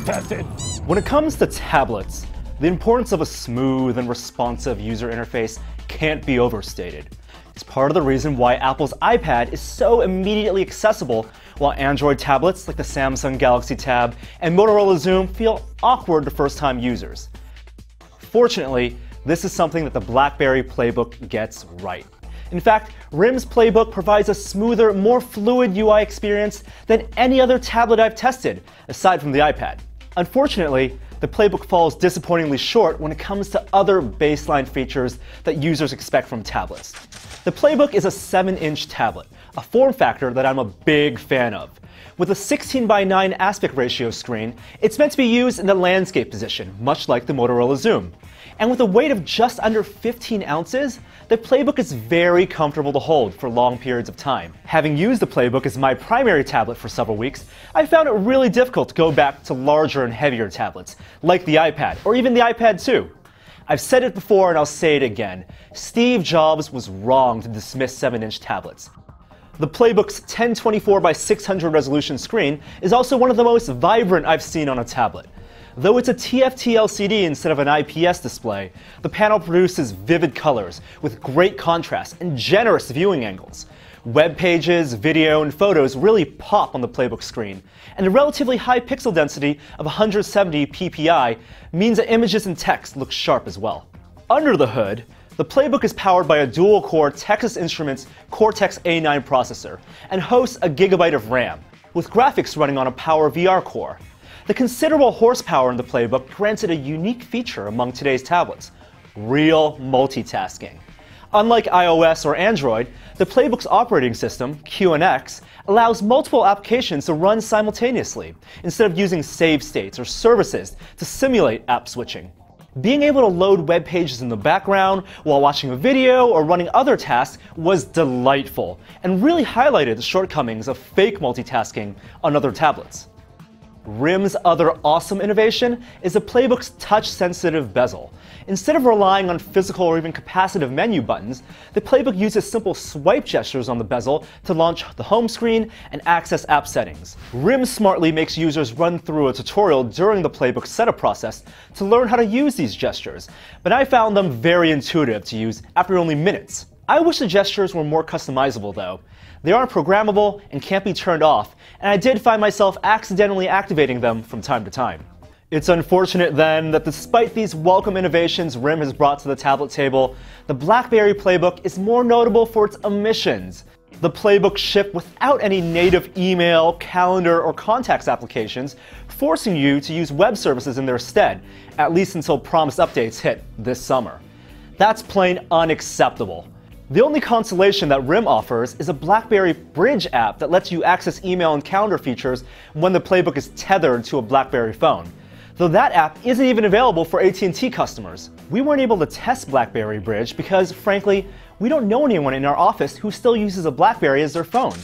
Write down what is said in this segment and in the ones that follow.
tested. When it comes to tablets, the importance of a smooth and responsive user interface can't be overstated. It's part of the reason why Apple's iPad is so immediately accessible, while Android tablets like the Samsung Galaxy Tab and Motorola Xoom feel awkward to first-time users. Fortunately, this is something that the BlackBerry PlayBook gets right. In fact, RIM's PlayBook provides a smoother, more fluid UI experience than any other tablet I've tested, aside from the iPad. Unfortunately, the PlayBook falls disappointingly short when it comes to other baseline features that users expect from tablets. The PlayBook is a 7-inch tablet, a form factor that I'm a big fan of. With a 16:9 aspect ratio screen, it's meant to be used in the landscape position, much like the Motorola Xoom. And with a weight of just under 15 ounces, the PlayBook is very comfortable to hold for long periods of time. Having used the PlayBook as my primary tablet for several weeks, I found it really difficult to go back to larger and heavier tablets, like the iPad, or even the iPad 2. I've said it before and I'll say it again. Steve Jobs was wrong to dismiss 7-inch tablets. The PlayBook's 1024x600 resolution screen is also one of the most vibrant I've seen on a tablet. Though it's a TFT LCD instead of an IPS display, the panel produces vivid colors with great contrast and generous viewing angles. Web pages, video, and photos really pop on the PlayBook screen, and the relatively high pixel density of 170 ppi means that images and text look sharp as well. Under the hood, the PlayBook is powered by a dual-core Texas Instruments Cortex-A9 processor and hosts a gigabyte of RAM, with graphics running on a PowerVR core. The considerable horsepower in the PlayBook grants it a unique feature among today's tablets: real multitasking. Unlike iOS or Android, the PlayBook's operating system, QNX, allows multiple applications to run simultaneously, instead of using save states or services to simulate app switching. Being able to load web pages in the background while watching a video or running other tasks was delightful, and really highlighted the shortcomings of fake multitasking on other tablets. RIM's other awesome innovation is the PlayBook's touch-sensitive bezel. Instead of relying on physical or even capacitive menu buttons, the PlayBook uses simple swipe gestures on the bezel to launch the home screen and access app settings. RIM smartly makes users run through a tutorial during the PlayBook setup process to learn how to use these gestures, but I found them very intuitive to use after only minutes. I wish the gestures were more customizable though. They aren't programmable and can't be turned off, and I did find myself accidentally activating them from time to time. It's unfortunate then that despite these welcome innovations RIM has brought to the tablet table, the BlackBerry PlayBook is more notable for its omissions. The PlayBook shipped without any native email, calendar, or contacts applications, forcing you to use web services in their stead, at least until promised updates hit this summer. That's plain unacceptable. The only consolation that RIM offers is a BlackBerry Bridge app that lets you access email and calendar features when the PlayBook is tethered to a BlackBerry phone. Though that app isn't even available for AT&T customers. We weren't able to test BlackBerry Bridge because, frankly, we don't know anyone in our office who still uses a BlackBerry as their phone.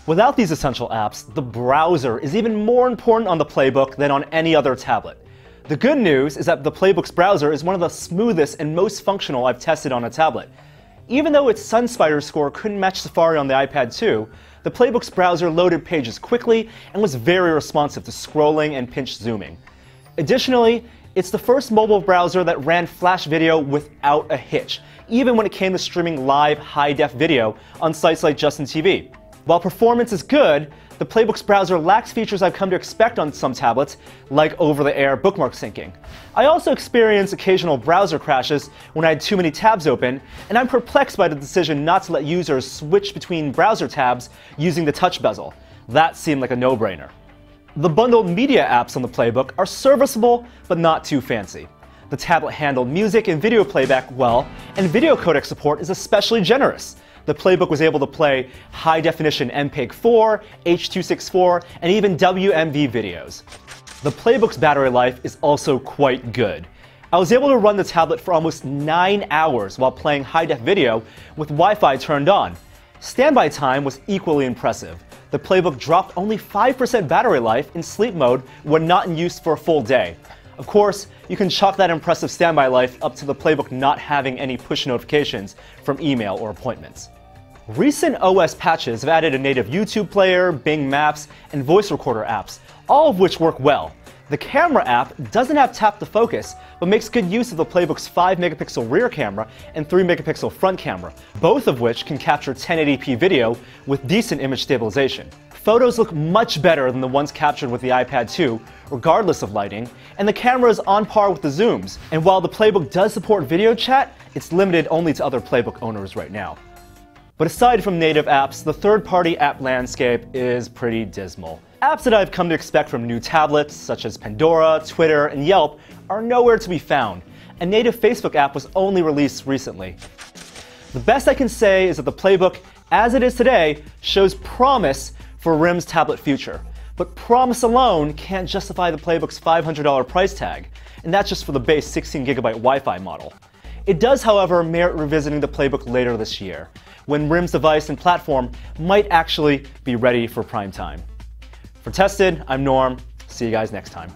Without these essential apps, the browser is even more important on the PlayBook than on any other tablet. The good news is that the PlayBook's browser is one of the smoothest and most functional I've tested on a tablet. Even though its SunSpider score couldn't match Safari on the iPad 2, the PlayBook's browser loaded pages quickly and was very responsive to scrolling and pinch zooming. Additionally, it's the first mobile browser that ran Flash video without a hitch, even when it came to streaming live high-def video on sites like Justin TV. While performance is good, the PlayBook's browser lacks features I've come to expect on some tablets, like over-the-air bookmark syncing. I also experience occasional browser crashes when I had too many tabs open, and I'm perplexed by the decision not to let users switch between browser tabs using the touch bezel. That seemed like a no-brainer. The bundled media apps on the PlayBook are serviceable, but not too fancy. The tablet handled music and video playback well, and video codec support is especially generous. The PlayBook was able to play high-definition MPEG-4, H.264, and even WMV videos. The PlayBook's battery life is also quite good. I was able to run the tablet for almost 9 hours while playing high-def video with Wi-Fi turned on. Standby time was equally impressive. The PlayBook dropped only 5% battery life in sleep mode when not in use for a full day. Of course, you can chalk that impressive standby life up to the PlayBook not having any push notifications from email or appointments. Recent OS patches have added a native YouTube player, Bing Maps, and voice recorder apps, all of which work well. The camera app doesn't have tap to focus, but makes good use of the PlayBook's 5-megapixel rear camera and 3-megapixel front camera, both of which can capture 1080p video with decent image stabilization. Photos look much better than the ones captured with the iPad 2, regardless of lighting, and the camera is on par with the zooms. And while the PlayBook does support video chat, it's limited only to other PlayBook owners right now. But aside from native apps, the third-party app landscape is pretty dismal. Apps that I've come to expect from new tablets, such as Pandora, Twitter, and Yelp, are nowhere to be found. A native Facebook app was only released recently. The best I can say is that the PlayBook, as it is today, shows promise for RIM's tablet future. But promise alone can't justify the PlayBook's $500 price tag, and that's just for the base 16GB Wi-Fi model. It does, however, merit revisiting the PlayBook later this year, when RIM's device and platform might actually be ready for prime time. For Tested, I'm Norm. See you guys next time.